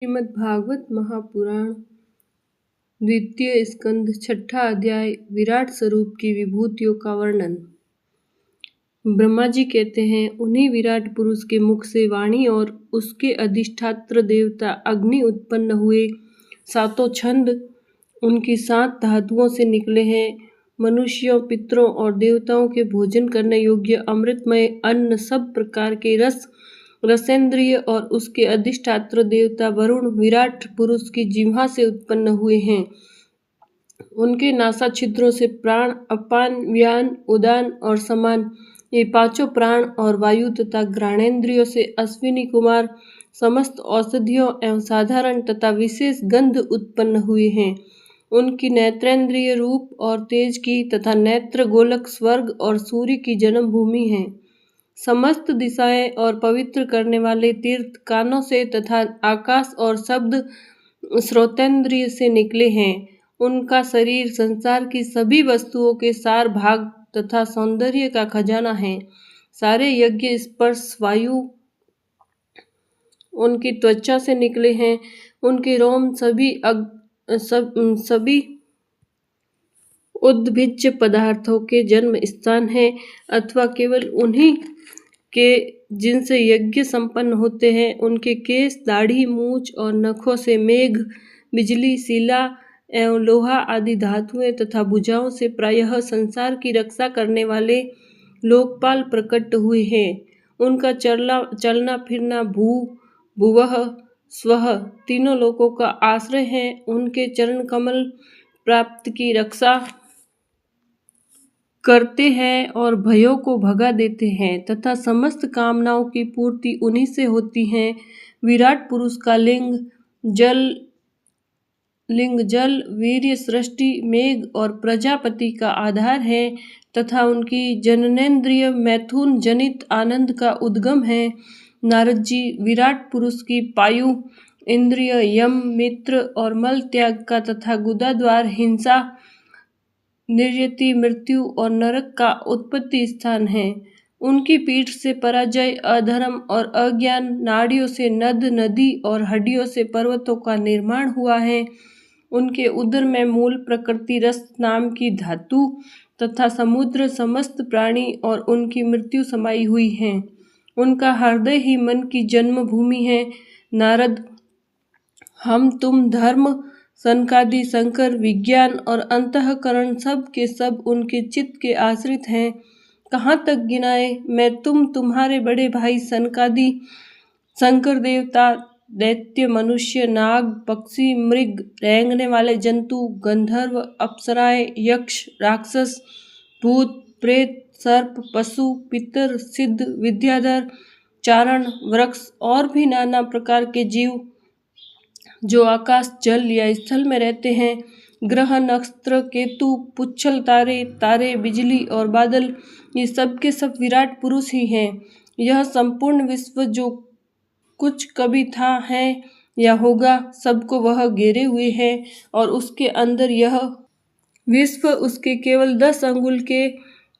श्रीमद् भागवत महापुराण द्वितीय स्कंद छठा अध्याय विराट स्वरूप की विभूतियों का वर्णन। ब्रह्मा जी कहते हैं, उन्हीं विराट पुरुष के मुख से वाणी और उसके अधिष्ठात्र देवता अग्नि उत्पन्न हुए। सातों छंद उनकी 7 धातुओं से निकले हैं। मनुष्यों, पितरों और देवताओं के भोजन करने योग्य अमृतमय अन्न, सब प्रकार के रस, रसेंद्रिय और उसके अधिष्ठात्र देवता वरुण विराट पुरुष की जिह्वा से उत्पन्न हुए हैं। उनके नासा छिद्रों से प्राण, अपान, व्यान, उदान और समान, ये 5 प्राण और वायु तथा घ्राणेन्द्रियों से अश्विनी कुमार समस्त औषधियों एवं साधारण तथा विशेष गंध उत्पन्न हुए हैं। उनकी नेत्रेंद्रिय रूप और तेज की तथा नेत्र गोलक स्वर्ग और सूर्य की जन्मभूमि है। समस्त दिशाएं और पवित्र करने वाले तीर्थ कानों से तथा आकाश और शब्द श्रोतेंद्रिय से निकले हैं। उनका शरीर संसार की सभी वस्तुओं के सार भाग तथा सौंदर्य का खजाना है। सारे यज्ञ स्पर्श वायु उनकी त्वचा से निकले हैं। उनके रोम सभी उद्भिज्ज पदार्थों के जन्म स्थान है, अथवा केवल उन्हीं के जिनसे यज्ञ संपन्न होते हैं। उनके केश, दाढ़ी, मूछ और नखों से मेघ, बिजली, शिला एवं लोहा आदि धातुएं तथा भुजाओं से प्रायः संसार की रक्षा करने वाले लोकपाल प्रकट हुए हैं। उनका चलना फिरना भुवः स्वः तीनों लोकों का आश्रय है। उनके चरण कमल प्राप्त की रक्षा करते हैं और भयों को भगा देते हैं तथा समस्त कामनाओं की पूर्ति उन्हीं से होती है। विराट पुरुष का लिंग जल, वीर्य, सृष्टि, मेघ और प्रजापति का आधार है तथा उनकी जननेन्द्रिय मैथुन जनित आनंद का उद्गम है। नारद जी विराट पुरुष की पायु इंद्रिय, यम, मित्र और मल त्याग का तथा गुदा द्वार, हिंसा, निर्यति, मृत्यु और नरक का उत्पत्ति स्थान है। उनकी पीठ से पराजय, अधर्म और अज्ञान, नाड़ियों से नद नदी और हड्डियों से पर्वतों का निर्माण हुआ है। उनके उदर में मूल प्रकृति रस नाम की धातु तथा समुद्र, समस्त प्राणी और उनकी मृत्यु समाई हुई है। उनका हृदय ही मन की जन्मभूमि है। नारद, हम तुम, धर्म, सनकादि, शंकर, विज्ञान और अंतःकरण सब के सब उनके चित्त के आश्रित हैं। कहाँ तक गिनाए मैं तुम्हारे बड़े भाई सनकादि, शंकर, देवता, दैत्य, मनुष्य, नाग, पक्षी, मृग, रेंगने वाले जंतु, गंधर्व, अप्सराएं, यक्ष, राक्षस, भूत, प्रेत, सर्प, पशु, पितर, सिद्ध, विद्याधर, चारण, वृक्ष और भी नाना प्रकार के जीव जो आकाश, जल या स्थल में रहते हैं। ग्रह, नक्षत्र, केतु, पुच्छल तारे, बिजली और बादल, ये सब के सब विराट पुरुष ही हैं। यह संपूर्ण विश्व जो कुछ कभी था, है या होगा, सबको वह घेरे हुए है और उसके अंदर यह विश्व उसके केवल 10 अंगुल के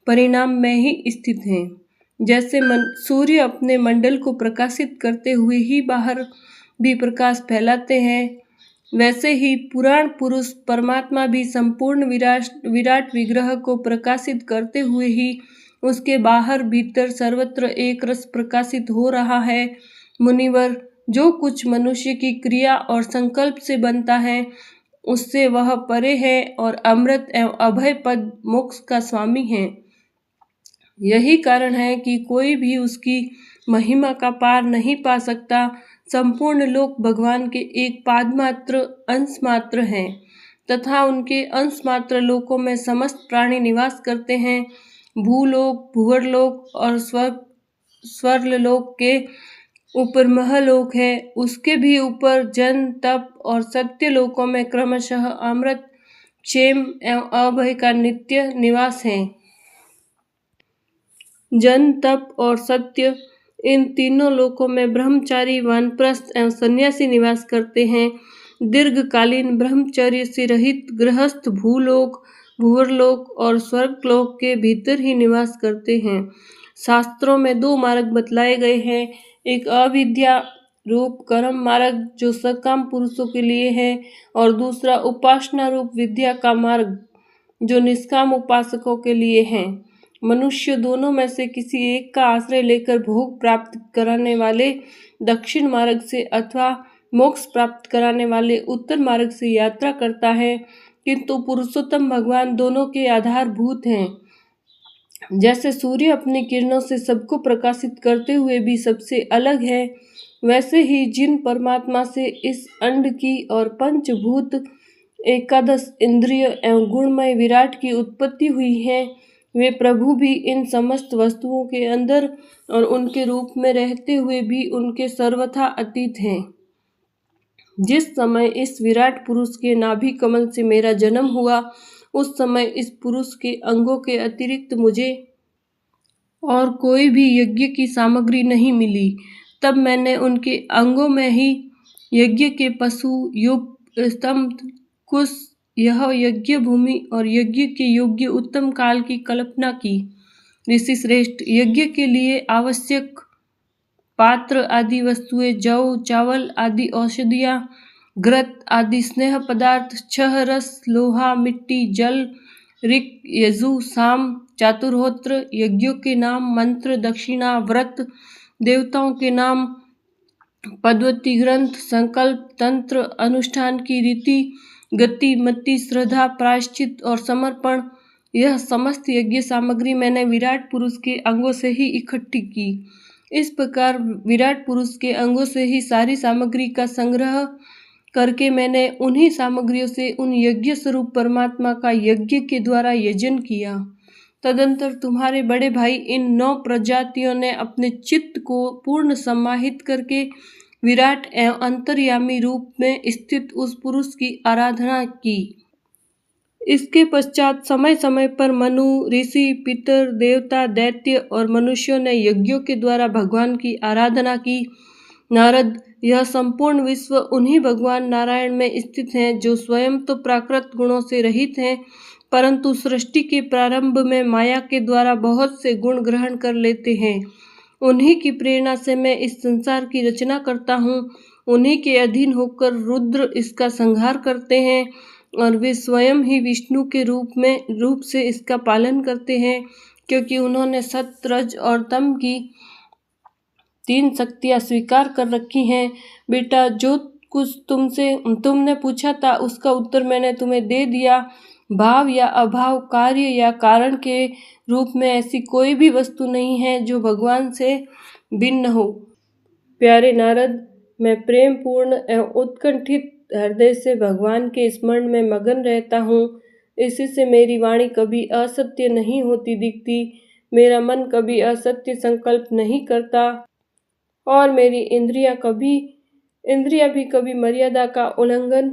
परिणाम में ही स्थित है। जैसे सूर्य अपने मंडल को प्रकाशित करते हुए ही बाहर भी प्रकाश फैलाते हैं, वैसे ही पुराण पुरुष परमात्मा भी संपूर्ण विराट विग्रह को प्रकाशित करते हुए ही उसके बाहर भीतर सर्वत्र एक रस प्रकाशित हो रहा है। मुनिवर, जो कुछ मनुष्य की क्रिया और संकल्प से बनता है, उससे वह परे है और अमृत एवं अभय पद मोक्ष का स्वामी है। यही कारण है कि कोई भी उसकी महिमा का पार नहीं पा सकता। संपूर्ण लोक भगवान के एक पाद मात्र, अंश मात्र हैं तथा उनके अंश मात्र लोकों में समस्त प्राणी निवास करते हैं। भूलोक, भुवरलोक और स्वर्गलोक के ऊपर महलोक है। उसके भी ऊपर जन, तप और सत्य लोकों में क्रमशः अमृत, क्षेम एवं अभय का नित्य निवास है। जन, तप और सत्य, इन तीनों लोकों में ब्रह्मचारी, वानप्रस्थ एवं सन्यासी निवास करते हैं। दीर्घकालीन ब्रह्मचर्य से रहित गृहस्थ भूलोक, भुवरलोक और स्वर्गलोक के भीतर ही निवास करते हैं। शास्त्रों में 2 मार्ग बतलाए गए हैं, एक अविद्या रूप कर्म मार्ग जो सकाम पुरुषों के लिए है और दूसरा उपासना रूप विद्या का मार्ग जो निष्काम उपासकों के लिए है। मनुष्य दोनों में से किसी एक का आश्रय लेकर भोग प्राप्त कराने वाले दक्षिण मार्ग से अथवा मोक्ष प्राप्त कराने वाले उत्तर मार्ग से यात्रा करता है, किंतु पुरुषोत्तम भगवान दोनों के आधारभूत हैं। जैसे सूर्य अपनी किरणों से सबको प्रकाशित करते हुए भी सबसे अलग है, वैसे ही जिन परमात्मा से इस अंड की और पंचभूत एकादश इंद्रिय एवं गुणमय विराट की उत्पत्ति हुई है, वे प्रभु भी इन समस्त वस्तुओं के अंदर और उनके रूप में रहते हुए भी उनके सर्वथा अतीत हैं। जिस समय इस विराट पुरुष के नाभि कमल से मेरा जन्म हुआ, उस समय इस पुरुष के अंगों के अतिरिक्त मुझे और कोई भी यज्ञ की सामग्री नहीं मिली। तब मैंने उनके अंगों में ही यज्ञ के पशु, युग, स्तंभ, कुश, यह यज्ञ भूमि और यज्ञ के योग्य उत्तम काल की कल्पना की। ऋषि श्रेष्ठ, यज्ञ के लिए आवश्यक पात्र आदि वस्तुएं जौ, चावल आदि औषधियाँ, घृत आदि स्नेह पदार्थ, छह रस, लोहा, मिट्टी, जल, ऋक, यजु, साम, चातुर्होत्र, यज्ञों के नाम, मंत्र, दक्षिणा, व्रत, देवताओं के नाम, पद्वती ग्रंथ, संकल्प, तंत्र, अनुष्ठान की रीति, गति, मति, श्रद्धा, प्रायश्चित और समर्पण, यह समस्त यज्ञ सामग्री मैंने विराट पुरुष के अंगों से ही इकट्ठी की। इस प्रकार विराट पुरुष के अंगों से ही सारी सामग्री का संग्रह करके मैंने उन्हीं सामग्रियों से उन यज्ञ स्वरूप परमात्मा का यज्ञ के द्वारा यजन किया। तदंतर तुम्हारे बड़े भाई इन 9 प्रजातियों ने अपने चित्त को पूर्ण समाहित करके विराट एवं अंतर्यामी रूप में स्थित उस पुरुष की आराधना की। इसके पश्चात समय समय पर मनु, ऋषि, पितर, देवता, दैत्य और मनुष्यों ने यज्ञों के द्वारा भगवान की आराधना की। नारद, यह संपूर्ण विश्व उन्हीं भगवान नारायण में स्थित है जो स्वयं तो प्राकृत गुणों से रहित हैं, परंतु सृष्टि के प्रारंभ में माया के द्वारा बहुत से गुण ग्रहण कर लेते हैं। उन्हीं की प्रेरणा से मैं इस संसार की रचना करता हूँ। उन्हीं के अधीन होकर रुद्र इसका संहार करते हैं और वे स्वयं ही विष्णु के रूप से इसका पालन करते हैं, क्योंकि उन्होंने सत्य, रज और तम की 3 शक्तियाँ स्वीकार कर रखी हैं। बेटा, जो कुछ तुमने पूछा था उसका उत्तर मैंने तुम्हें दे दिया। भाव या अभाव, कार्य या कारण के रूप में ऐसी कोई भी वस्तु नहीं है जो भगवान से भिन्न हो। प्यारे नारद, मैं प्रेम पूर्ण एवं उत्कंठित हृदय से भगवान के स्मरण में मगन रहता हूँ। इसी से मेरी वाणी कभी असत्य नहीं होती दिखती, मेरा मन कभी असत्य संकल्प नहीं करता और मेरी इंद्रियां भी कभी मर्यादा का उल्लंघन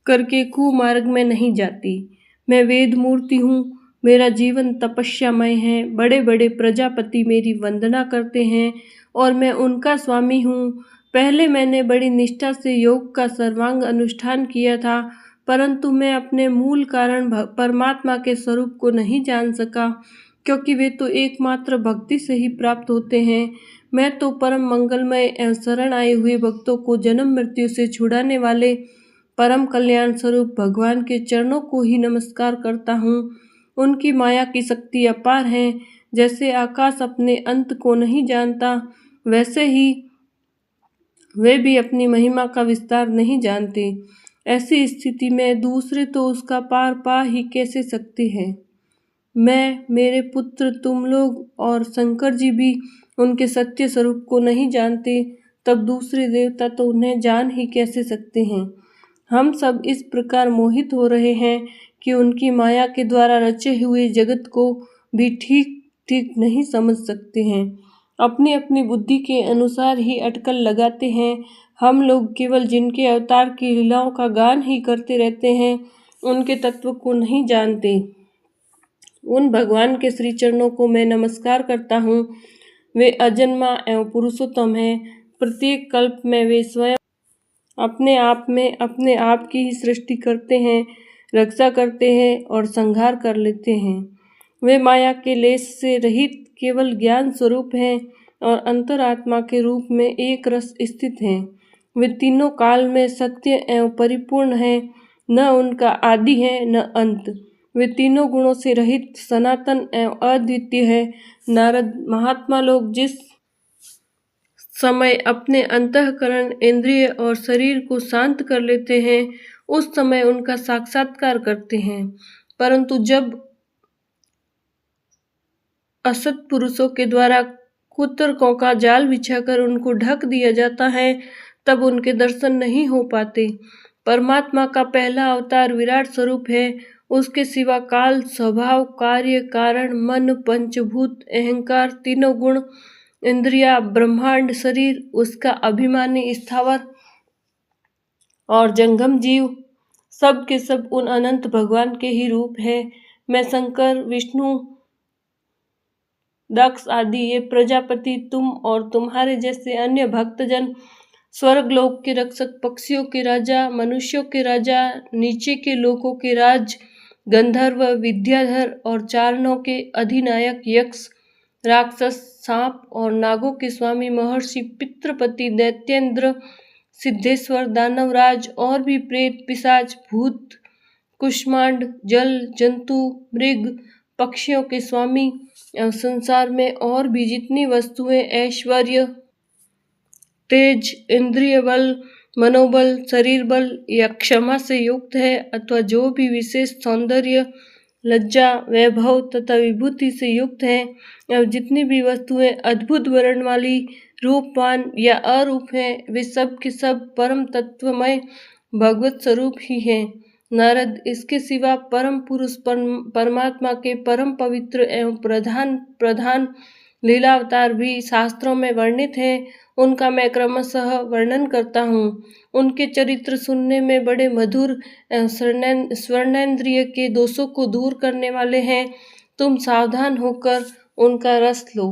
करके कुमार्ग में नहीं जाती। मैं वेद मूर्ति हूँ, मेरा जीवन तपस्यामय है। बड़े बड़े प्रजापति मेरी वंदना करते हैं और मैं उनका स्वामी हूँ। पहले मैंने बड़ी निष्ठा से योग का सर्वांग अनुष्ठान किया था, परंतु मैं अपने मूल कारण परमात्मा के स्वरूप को नहीं जान सका, क्योंकि वे तो एकमात्र भक्ति से ही प्राप्त होते हैं। मैं तो परम मंगलमय एवं शरण आए हुए भक्तों को जन्म मृत्यु से छुड़ाने वाले परम कल्याण स्वरूप भगवान के चरणों को ही नमस्कार करता हूँ। उनकी माया की शक्ति अपार है। जैसे आकाश अपने अंत को नहीं जानता, वैसे ही वे भी अपनी महिमा का विस्तार नहीं जानते। ऐसी स्थिति में दूसरे तो उसका पार पा ही कैसे सकते हैं। मैं, मेरे पुत्र, तुम लोग और शंकर जी भी उनके सत्य स्वरूप को नहीं जानते, तब दूसरे देवता तो उन्हें जान ही कैसे सकते हैं। हम सब इस प्रकार मोहित हो रहे हैं कि उनकी माया के द्वारा रचे हुए जगत को भी ठीक ठीक नहीं समझ सकते हैं। अपनी अपनी बुद्धि के अनुसार ही अटकल लगाते हैं। हम लोग केवल जिनके अवतार की लीलाओं का गान ही करते रहते हैं, उनके तत्व को नहीं जानते। उन भगवान के श्री चरणों को मैं नमस्कार करता हूँ। वे अजन्मा एवं पुरुषोत्तम हैं। प्रत्येक कल्प में वे स्वयं अपने आप में अपने आप की ही सृष्टि करते हैं, रक्षा करते हैं और संहार कर लेते हैं। वे माया के लेश से रहित केवल ज्ञान स्वरूप हैं। और अंतरात्मा के रूप में एक रस स्थित हैं। वे तीनों काल में सत्य एवं परिपूर्ण हैं, न उनका आदि है न अंत। वे तीनों गुणों से रहित, सनातन एवं अद्वितीय है। नारद, महात्मा लोग जिस समय अपने अंतःकरण, इंद्रिय और शरीर को शांत कर लेते हैं, उस समय उनका साक्षात्कार करते हैं। परंतु जब असत पुरुषों के द्वारा कुतर्कों का जाल बिछाकर उनको ढक दिया जाता है, तब उनके दर्शन नहीं हो पाते। परमात्मा का पहला अवतार विराट स्वरूप है। उसके सिवा काल, स्वभाव, कार्य, कारण, मन, पंचभूत, अहंकार, तीनों गुण, इंद्रिया, ब्रह्मांड, शरीर, उसका अभिमानी स्थावर और जंगम जीव, सब के सब उन अनंत भगवान के ही रूप है। मैं शंकर, विष्णु, दक्ष आदि ये प्रजापति, तुम और तुम्हारे जैसे अन्य भक्तजन, स्वर्गलोक के रक्षक, पक्षियों के राजा, मनुष्यों के राजा, नीचे के लोकों के राज, गंधर्व, विद्याधर और चारणों के अधिनायक, यक्ष, राक्षस, सांप और नागों के स्वामी, महर्षि, पितृपति, दैत्येंद्र, सिद्धेश्वर, दानवराज और भी प्रेत, पिशाच, भूत, कुष्मांड, जल जंतु, मृग, पक्षियों के स्वामी एवं संसार में और भी जितनी वस्तुएं ऐश्वर्य, तेज, इंद्रिय बल, मनोबल, शरीर बल या क्षमा से युक्त है, अथवा जो भी विशेष सौंदर्य, लज्जा, वैभव तथा विभूति से युक्त है, एवं जितनी भी वस्तुएं अद्भुत वर्ण वाली, रूपवान या अरूप हैं, वे सब के सब परम तत्वमय भगवत स्वरूप ही हैं। नारद, इसके सिवा परम पुरुष परमात्मा के परम पवित्र एवं प्रधान लीलावतार भी शास्त्रों में वर्णित हैं। उनका मैं क्रमशः वर्णन करता हूँ। उनके चरित्र सुनने में बड़े मधुर एवं स्वर्णेंद्रिय के दोषों को दूर करने वाले हैं। तुम सावधान होकर उनका रस लो।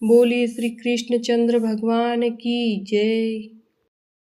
बोलिए श्री कृष्णचंद्र भगवान की जय।